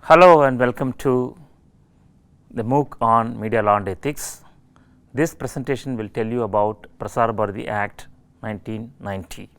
Hello and welcome to the MOOC on Media Law and Ethics. This presentation will tell you about Prasar Bharati Act 1990.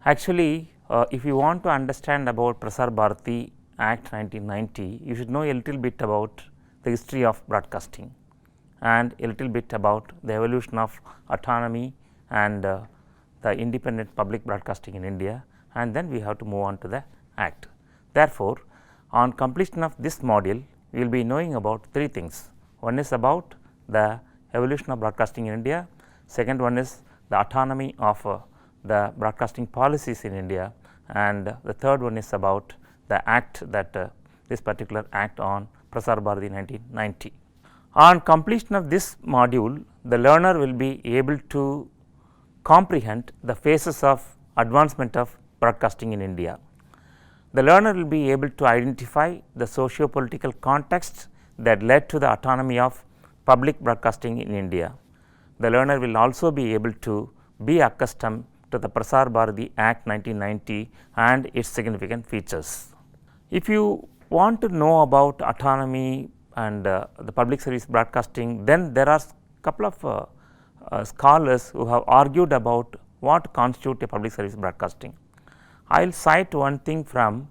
Actually, if you want to understand about Prasar Bharati Act 1990, you should know a little bit about the history of broadcasting and a little bit about the evolution of autonomy and the independent public broadcasting in India, and then we have to move on to the Act. Therefore, on completion of this module, we will be knowing about three things. One is about the evolution of broadcasting in India, second one is the autonomy of the broadcasting policies in India, and the third one is about the act that this particular act on Prasar Bharati 1990. On completion of this module, the learner will be able to comprehend the phases of advancement of broadcasting in India. The learner will be able to identify the socio-political context that led to the autonomy of public broadcasting in India. The learner will also be able to be accustomed to the Prasar Bharati Act 1990 and its significant features. If you want to know about autonomy and the public service broadcasting, then there are couple of scholars who have argued about what constitutes a public service broadcasting. I will cite one thing from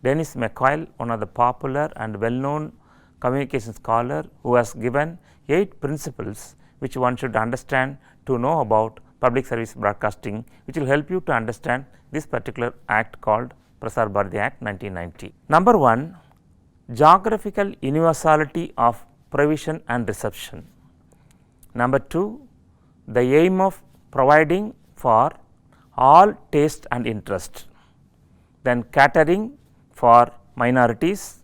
Dennis McCoyle, one of the popular and well known communication scholar, who has given 8 principles which one should understand to know about public service broadcasting, which will help you to understand this particular act called Prasar Bharati Act 1990. Number 1, geographical universality of provision and reception. Number 2, the aim of providing for all taste and interest. Then catering for minorities.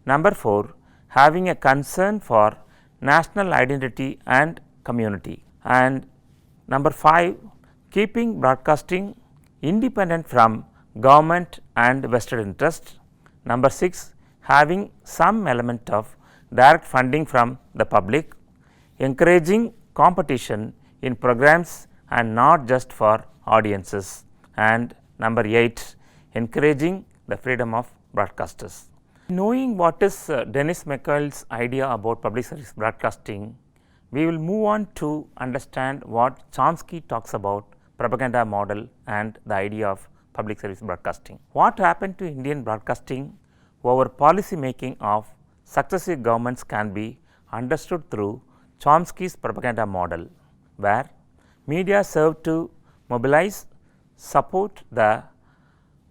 Number 4, having a concern for national identity and community. And number 5, keeping broadcasting independent from government and vested interest. Number 6, having some element of direct funding from the public, encouraging competition in programs and not just for audiences. And number 8, encouraging the freedom of broadcasters. Knowing what is Dennis McCoyle's idea about public service broadcasting, we will move on to understand what Chomsky talks about propaganda model and the idea of public service broadcasting. What happened to Indian broadcasting over policy making of successive governments can be understood through Chomsky's propaganda model, where media serve to mobilize support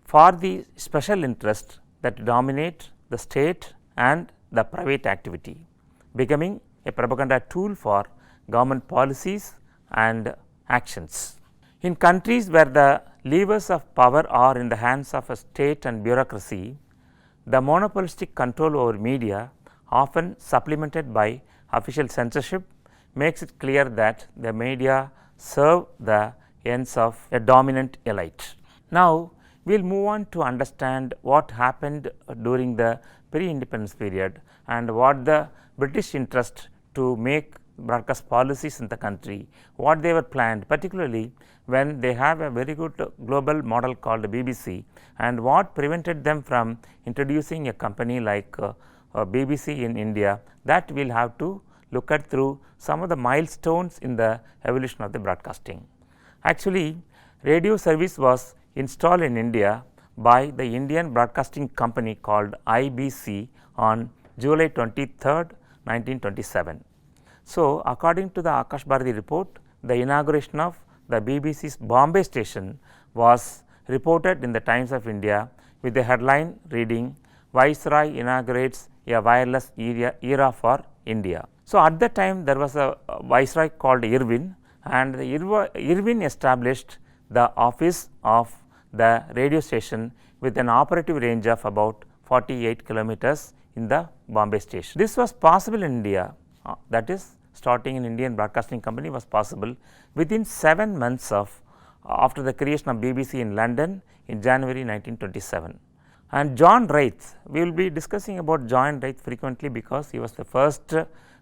for the special interest that dominate the state and the private activity, becoming a propaganda tool for government policies and actions. In countries where the levers of power are in the hands of a state and bureaucracy, the monopolistic control over media, often supplemented by official censorship, makes it clear that the media serve the ends of a dominant elite. Now, we will move on to understand what happened during the pre-independence period and what the British interest to make broadcast policies in the country, what they were planned, particularly when they have a very good global model called BBC, and what prevented them from introducing a company like BBC in India. That we will have to look at through some of the milestones in the evolution of the broadcasting. Actually, radio service was installed in India by the Indian Broadcasting Company called IBC on July 23rd, 1927. So, according to the Akash Bharati report, the inauguration of the BBC's Bombay station was reported in the Times of India with the headline reading, "Viceroy inaugurates a wireless era for India." So, at that time there was a viceroy called Irwin, and Irwin established the office of the radio station with an operative range of about 48 kilometers in the Bombay station. This was possible in India, that is starting in Indian Broadcasting Company was possible within 7 months of after the creation of BBC in London in January 1927. And John Wraith, we will be discussing about John Wraith frequently because he was the first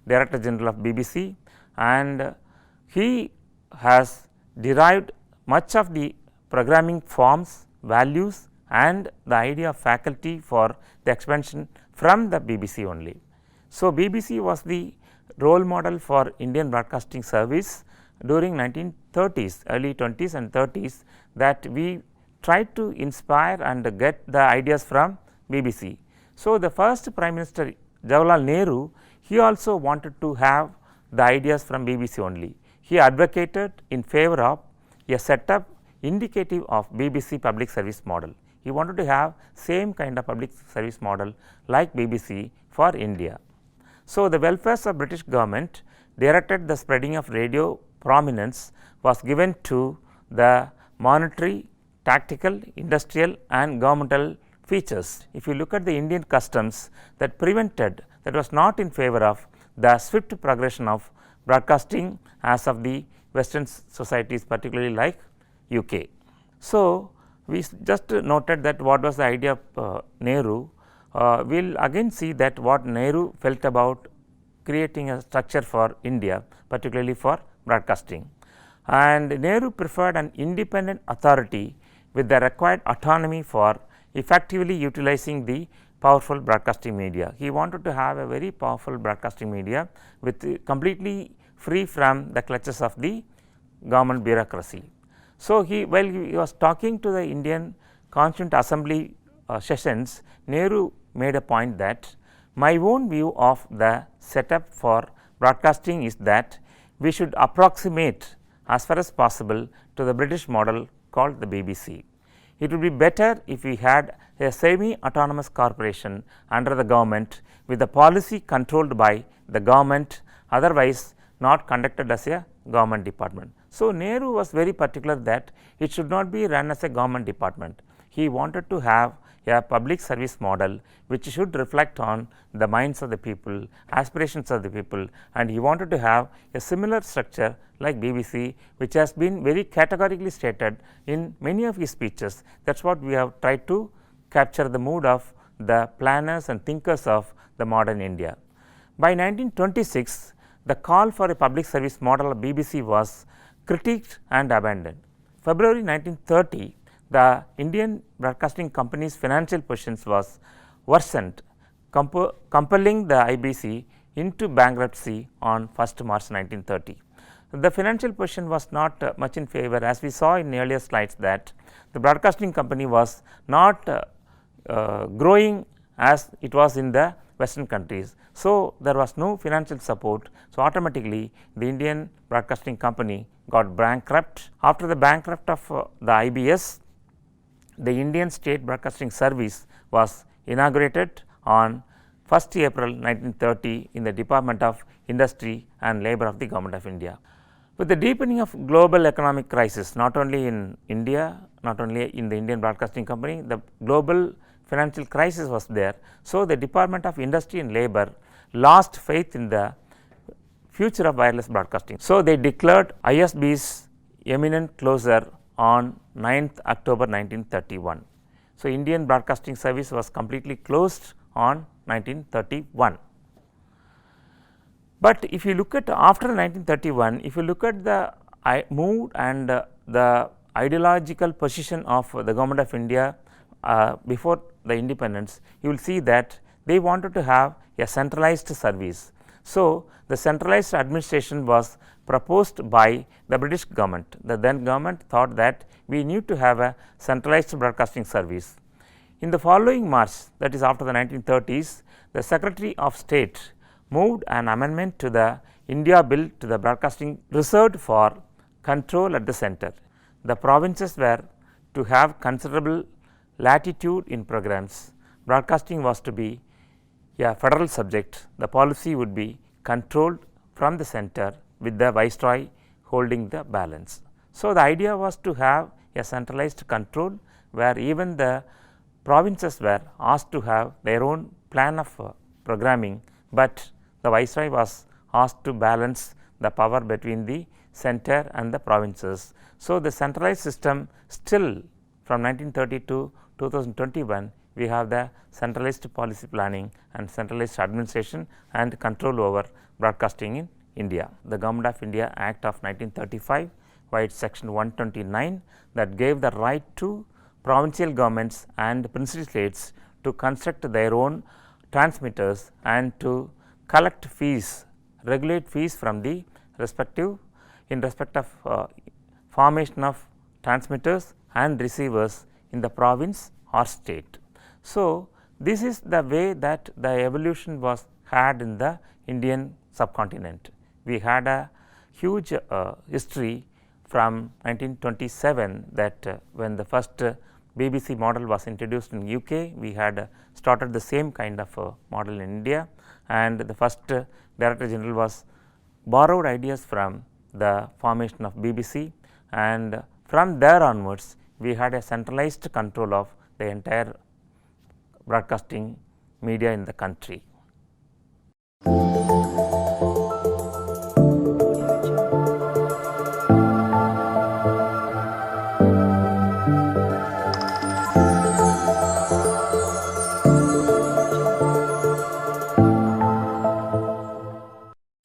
Director General of BBC, and he has derived much of the programming forms, values and the idea of faculty for the expansion from the BBC only. So, BBC was the role model for Indian Broadcasting Service during 1930s, early 20s and 30s, that we tried to inspire and get the ideas from BBC. So, the first Prime Minister Jawaharlal Nehru, he also wanted to have the ideas from BBC only. He advocated in favor of a setup indicative of BBC public service model. He wanted to have same kind of public service model like BBC for India. So, the welfare of British government directed the spreading of radio prominence was given to the monetary, tactical, industrial and governmental features. If you look at the Indian customs that prevented, that was not in favor of the swift progression of broadcasting as of the western societies, particularly like UK. So, we just noted that what was the idea of Nehru. We will again see that what Nehru felt about creating a structure for India, particularly for broadcasting. And Nehru preferred an independent authority with the required autonomy for effectively utilizing the powerful broadcasting media. He wanted to have a very powerful broadcasting media with completely free from the clutches of the government bureaucracy. So, while he was talking to the Indian Constituent Assembly sessions, Nehru made a point that my own view of the setup for broadcasting is that we should approximate as far as possible to the British model called the BBC. It would be better if we had a semi-autonomous corporation under the government with the policy controlled by the government, otherwise not conducted as a government department. So, Nehru was very particular that it should not be run as a government department. He wanted to have a public service model which should reflect on the minds of the people, aspirations of the people, and he wanted to have a similar structure like BBC, which has been very categorically stated in many of his speeches. That is what we have tried to capture the mood of the planners and thinkers of the modern India. By 1926, the call for a public service model of BBC was critiqued and abandoned. February 1930, the Indian Broadcasting Company's financial positions was worsened, compelling the IBC into bankruptcy on 1st March 1930. The financial position was not much in favor, as we saw in earlier slides that the broadcasting company was not growing as it was in the western countries. So, there was no financial support. So, automatically the Indian Broadcasting Company got bankrupt. After the bankrupt of the IBS, the Indian State Broadcasting Service was inaugurated on 1st April 1930 in the Department of Industry and Labour of the Government of India. With the deepening of global economic crisis, not only in India, not only in the Indian Broadcasting Company, the global financial crisis was there. So, the Department of Industry and Labour lost faith in the future of wireless broadcasting. So, they declared ISB's imminent closure on 9th October 1931. So, Indian Broadcasting Service was completely closed on 1931. But if you look at after 1931, if you look at the mood and the ideological position of the Government of India before the independence, you will see that they wanted to have a centralized service. So, the centralized administration was proposed by the British government. The then government thought that we need to have a centralized broadcasting service. In the following March, that is after the 1930s, the Secretary of State moved an amendment to the India Bill to the broadcasting reserved for control at the center. The provinces were to have considerable latitude in programs. Broadcasting was to be a federal subject. The policy would be controlled from the center with the Viceroy holding the balance. So, the idea was to have a centralized control where even the provinces were asked to have their own plan of programming, but the Viceroy was asked to balance the power between the center and the provinces. So, the centralized system still from 1930 to 2021, we have the centralized policy planning and centralized administration and control over broadcasting in India. The Government of India Act of 1935 by its section 129 that gave the right to provincial governments and princely states to construct their own transmitters and to collect fees, regulate fees from the respective in respect of formation of transmitters and receivers in the province or state. So, this is the way that the evolution was had in the Indian subcontinent. We had a huge history from 1927 that when the first BBC model was introduced in UK, we had started the same kind of model in India, and the first Director General was borrowed ideas from the formation of BBC, and from there onwards we had a centralized control of the entire broadcasting media in the country.